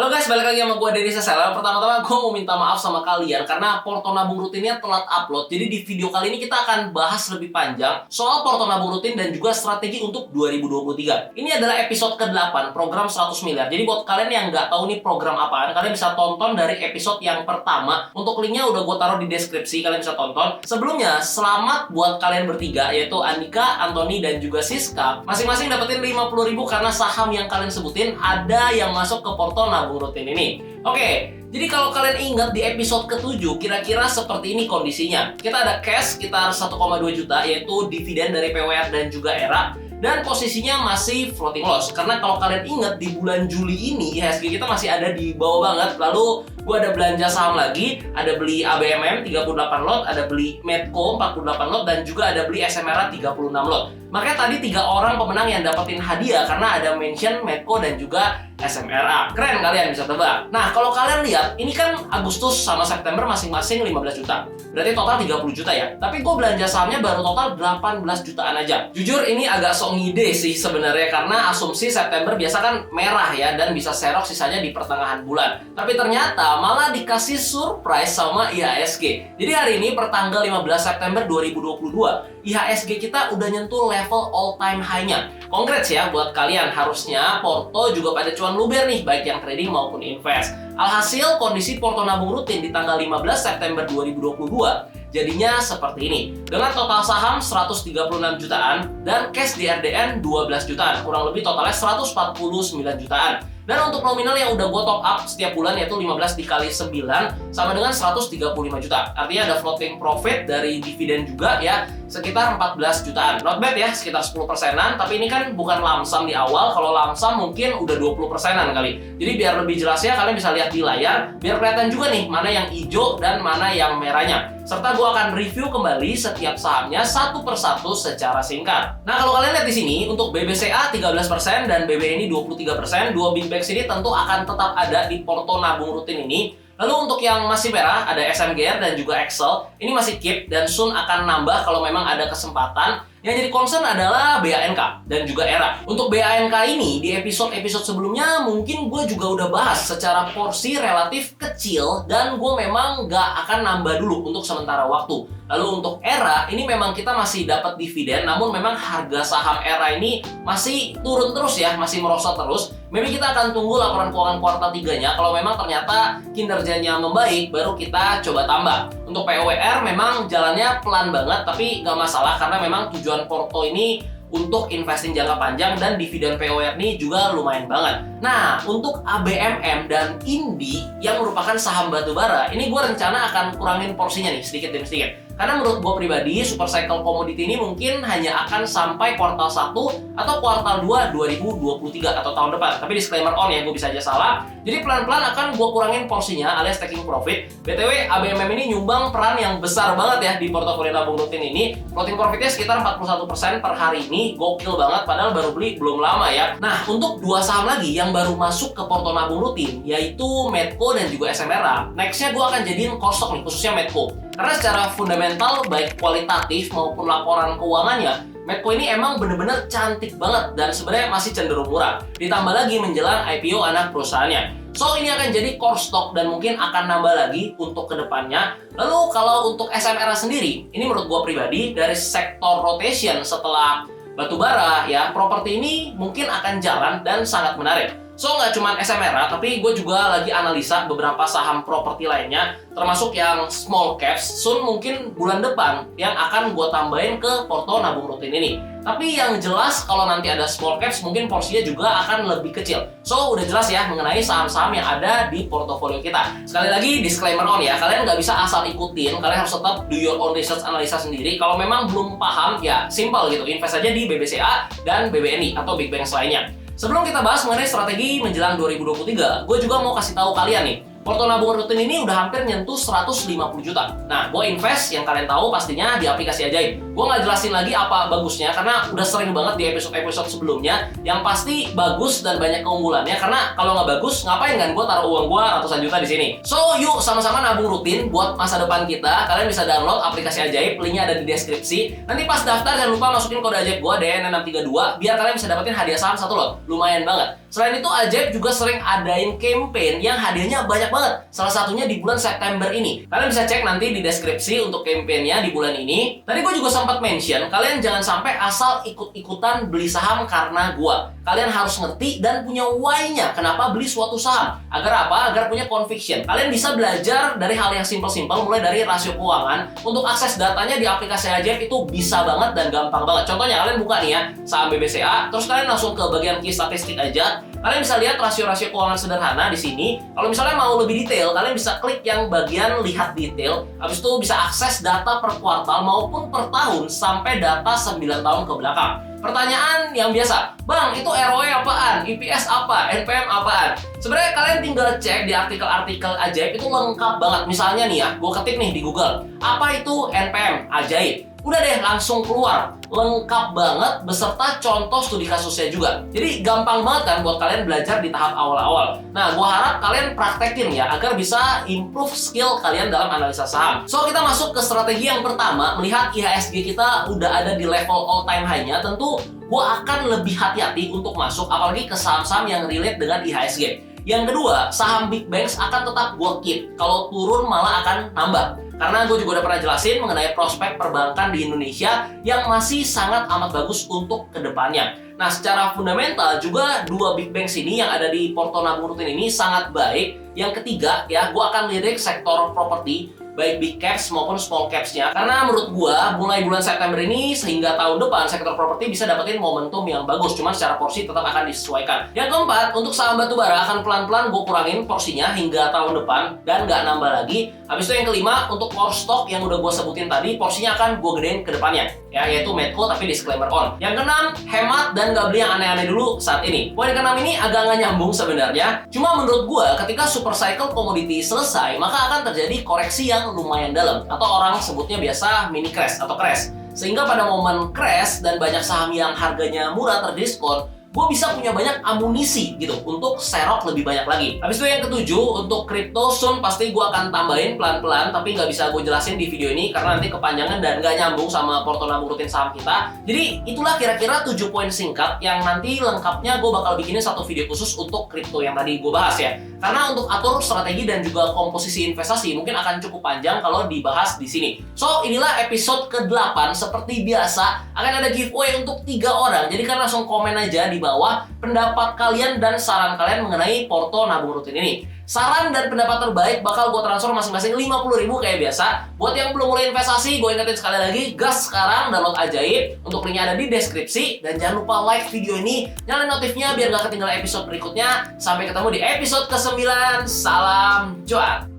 Halo guys, balik lagi sama gue Denny Sesela. Pertama-tama gue mau minta maaf sama kalian karena Porto Nabung Rutinnya telat upload. Jadi di video kali ini kita akan bahas lebih panjang soal Porto Nabung Rutin dan juga strategi untuk 2023. Ini adalah episode ke-8 program 100 miliar. Jadi buat kalian yang nggak tahu nih program apaan, kalian bisa tonton dari episode yang pertama. Untuk linknya udah gue taruh di deskripsi, kalian bisa tonton. Sebelumnya, selamat buat kalian bertiga, yaitu Andika, Anthony, dan juga Siska. Masing-masing dapetin 50.000 karena saham yang kalian sebutin ada yang masuk ke Porto Nabung Rutin ini. Oke, jadi kalau kalian ingat di episode ke-7 kira-kira seperti ini kondisinya. Kita ada cash sekitar 1,2 juta, yaitu dividen dari PWR dan juga ERA. Dan posisinya masih floating loss. Karena kalau kalian ingat di bulan Juli ini IHSG kita masih ada di bawah banget. Lalu gue ada belanja saham lagi, ada beli ABMM 38 lot, ada beli Medco 48 lot, dan juga ada beli SMRA 36 lot. Makanya tadi 3 orang pemenang yang dapetin hadiah karena ada mention Medco dan juga SMRA. Keren, kalian bisa tebak. Nah, kalau kalian lihat, ini kan Agustus sama September masing-masing 15 juta. Berarti total 30 juta ya. Tapi gue belanja sahamnya baru total 18 jutaan aja. Jujur ini agak sok ngide sih sebenarnya karena asumsi September biasa kan merah ya dan bisa serok sisanya di pertengahan bulan. Tapi ternyata malah dikasih surprise sama IHSG. Jadi hari ini pertanggal 15 September 2022, IHSG kita udah nyentuh level all time high-nya. Konkret ya buat kalian, harusnya Porto juga pada cuan luber nih, baik yang trading maupun invest. Alhasil kondisi Porto Nabung Rutin di tanggal 15 September 2022 jadinya seperti ini. Dengan total saham 136 jutaan dan cash di RDN 12 jutaan. Kurang lebih totalnya 149 jutaan. Dan untuk nominal yang udah gue top up setiap bulan yaitu 15 dikali 9 sama dengan 135 juta. Artinya ada floating profit dari dividen juga ya, sekitar 14 jutaan. Not bad ya, sekitar 10%-an. Tapi ini kan bukan lump sum di awal. Kalau lump sum mungkin udah 20%-an kali. Jadi biar lebih jelasnya kalian bisa lihat di layar, biar kelihatan juga nih mana yang hijau dan mana yang merahnya. Serta gue akan review kembali setiap sahamnya satu persatu secara singkat. Nah, kalau kalian lihat di sini, untuk BBCA 13% dan BBNI 23%, dua big banks ini tentu akan tetap ada di Porto Nabung Rutin ini. Lalu untuk yang masih merah, ada SMGR dan juga Excel. Ini masih keep dan soon akan nambah kalau memang ada kesempatan. Yang jadi concern adalah BANK dan juga ERA. Untuk BANK ini, di episode-episode sebelumnya mungkin gue juga udah bahas secara porsi relatif kecil dan gue memang nggak akan nambah dulu untuk sementara waktu. Lalu untuk ERA, ini memang kita masih dapat dividen, namun memang harga saham ERA ini masih turun terus ya, masih merosot terus. Maybe kita akan tunggu laporan keuangan kuartal 3-nya. Kalau memang ternyata kinerjanya membaik, baru kita coba tambah. Untuk POWR memang jalannya pelan banget, tapi nggak masalah karena memang tujuan Porto ini untuk investing jangka panjang dan dividen POWR ini juga lumayan banget. Nah, untuk ABMM dan INDI yang merupakan saham batubara, ini gue rencana akan kurangin porsinya nih sedikit demi sedikit. Karena menurut gue pribadi, super cycle commodity ini mungkin hanya akan sampai kuartal 1 atau kuartal 2 2023 atau tahun depan. Tapi disclaimer on ya, gue bisa aja salah. Jadi pelan-pelan akan gue kurangin porsinya alias taking profit. BTW, ABMM ini nyumbang peran yang besar banget ya di portofolio nabung rutin ini. Floating profitnya sekitar 41% per hari ini. Gokil banget, padahal baru beli belum lama ya. Nah, untuk dua saham lagi yang baru masuk ke Porto Nabung Rutin, yaitu Medco dan juga SMRA. Nextnya gue akan jadiin core stock nih, khususnya Medco. Karena secara fundamental, baik kualitatif maupun laporan keuangannya, Medco ini emang bener-bener cantik banget dan sebenarnya masih cenderung murah. Ditambah lagi menjelang IPO anak perusahaannya. So, ini akan jadi core stock dan mungkin akan nambah lagi untuk kedepannya. Lalu kalau untuk SMRA sendiri, ini menurut gue pribadi, dari sektor rotation setelah batubara ya, properti ini mungkin akan jalan dan sangat menarik. So, nggak cuma SMRA, tapi gue juga lagi analisa beberapa saham properti lainnya, termasuk yang small caps, soon mungkin bulan depan, yang akan gue tambahin ke Porto Nabung Rutin ini. Tapi yang jelas, kalau nanti ada small caps, mungkin porsinya juga akan lebih kecil. So, udah jelas ya mengenai saham-saham yang ada di portofolio kita. Sekali lagi, disclaimer on ya, kalian nggak bisa asal ikutin, kalian harus tetap do your own research analisa sendiri. Kalau memang belum paham, ya simple gitu, invest aja di BBCA dan BBNI atau big banks lainnya. Sebelum kita bahas mengenai strategi menjelang 2023, gue juga mau kasih tahu kalian nih, Porto Nabung Rutin ini udah hampir nyentuh 150 juta. Nah, gue invest yang kalian tahu pastinya di aplikasi Ajaib. Gue nggak jelasin lagi apa bagusnya karena udah sering banget di episode-episode sebelumnya. Yang pasti bagus dan banyak keunggulannya karena kalau nggak bagus, ngapain kan gue taruh uang gue ratusan juta di sini. So, yuk sama-sama nabung rutin buat masa depan kita. Kalian bisa download aplikasi Ajaib, linknya ada di deskripsi. Nanti pas daftar jangan lupa masukin kode Ajaib gue DN632 biar kalian bisa dapetin hadiah saham 1 lot. Lumayan banget. Selain itu, Ajaib juga sering adain campaign yang hadiahnya banyak banget. Salah satunya di bulan September ini. Kalian bisa cek nanti di deskripsi untuk campaignnya di bulan ini. Tadi gue juga sempat mention, kalian jangan sampai asal ikut-ikutan beli saham karena gue. Kalian harus ngerti dan punya why-nya kenapa beli suatu saham. Agar apa? Agar punya conviction. Kalian bisa belajar dari hal yang simpel-simpel, mulai dari rasio keuangan. Untuk akses datanya di aplikasi Ajaib itu bisa banget dan gampang banget. Contohnya kalian buka nih ya, saham BBCA, terus kalian langsung ke bagian key statistik aja. Kalian bisa lihat rasio-rasio keuangan sederhana di sini. Kalau misalnya mau lebih detail, kalian bisa klik yang bagian lihat detail. Habis itu bisa akses data per kuartal maupun per tahun sampai data 9 tahun ke belakang. Pertanyaan yang biasa, Bang, itu ROE apaan? EPS apa? NPM apaan? Sebenarnya kalian tinggal cek di artikel-artikel Ajaib itu lengkap banget. Misalnya nih ya, gue ketik nih di Google, apa itu NPM? Ajaib. Udah deh, langsung keluar. Lengkap banget beserta contoh studi kasusnya juga. Jadi gampang banget kan buat kalian belajar di tahap awal-awal. Nah, gue harap kalian praktekin ya agar bisa improve skill kalian dalam analisa saham. So, kita masuk ke strategi yang pertama. Melihat IHSG kita udah ada di level all time high-nya, tentu gue akan lebih hati-hati untuk masuk apalagi ke saham-saham yang relate dengan IHSG. Yang kedua, saham big banks akan tetap gue keep. Kalau turun malah akan nambah. Karena gue juga udah pernah jelasin mengenai prospek perbankan di Indonesia yang masih sangat amat bagus untuk kedepannya. Nah, secara fundamental juga dua big banks ini yang ada di porto nabung rutin ini sangat baik. Yang ketiga ya, gue akan lirik sektor properti, baik big caps maupun small caps-nya. Karena menurut gua mulai bulan September ini sehingga tahun depan sektor properti bisa dapetin momentum yang bagus, cuman secara porsi tetap akan disesuaikan. Yang keempat, untuk saham batubara akan pelan-pelan gua kurangin porsinya hingga tahun depan dan nggak nambah lagi. Habis itu yang kelima, untuk core stock yang udah gua sebutin tadi, porsinya akan gua gedein ke depannya, ya, yaitu Medco tapi disclaimer on. Yang keenam, hemat dan nggak beli yang aneh-aneh dulu saat ini. Poin keenam ini agak nggak nyambung sebenarnya, cuma menurut gua ketika super cycle komoditi selesai, maka akan terjadi koreksi yang lumayan dalam, atau orang sebutnya biasa mini crash atau crash. Sehingga pada momen crash dan banyak saham yang harganya murah terdiskon, gue bisa punya banyak amunisi gitu untuk serok lebih banyak lagi. Habis itu yang ketujuh, untuk crypto soon pasti gue akan tambahin pelan-pelan, tapi nggak bisa gue jelasin di video ini karena nanti kepanjangan dan nggak nyambung sama porto nabung rutin saham kita. Jadi itulah kira-kira 7 poin singkat yang nanti lengkapnya gue bakal bikinin satu video khusus untuk crypto yang tadi gue bahas ya. Karena untuk atur strategi dan juga komposisi investasi mungkin akan cukup panjang kalau dibahas di sini. So, inilah episode ke-8. Seperti biasa akan ada giveaway untuk 3 orang. Jadi kan langsung komen aja di bawah pendapat kalian dan saran kalian mengenai porto nabung rutin ini. Saran dan pendapat terbaik bakal gue transfer masing-masing 50.000 kayak biasa. Buat yang belum mulai investasi, gue ingetin sekali lagi, gas sekarang, download Ajaib. Untuk linknya ada di deskripsi. Dan jangan lupa like video ini, nyalain notifnya biar gak ketinggalan episode berikutnya. Sampai ketemu di episode ke-9. Salam cuan!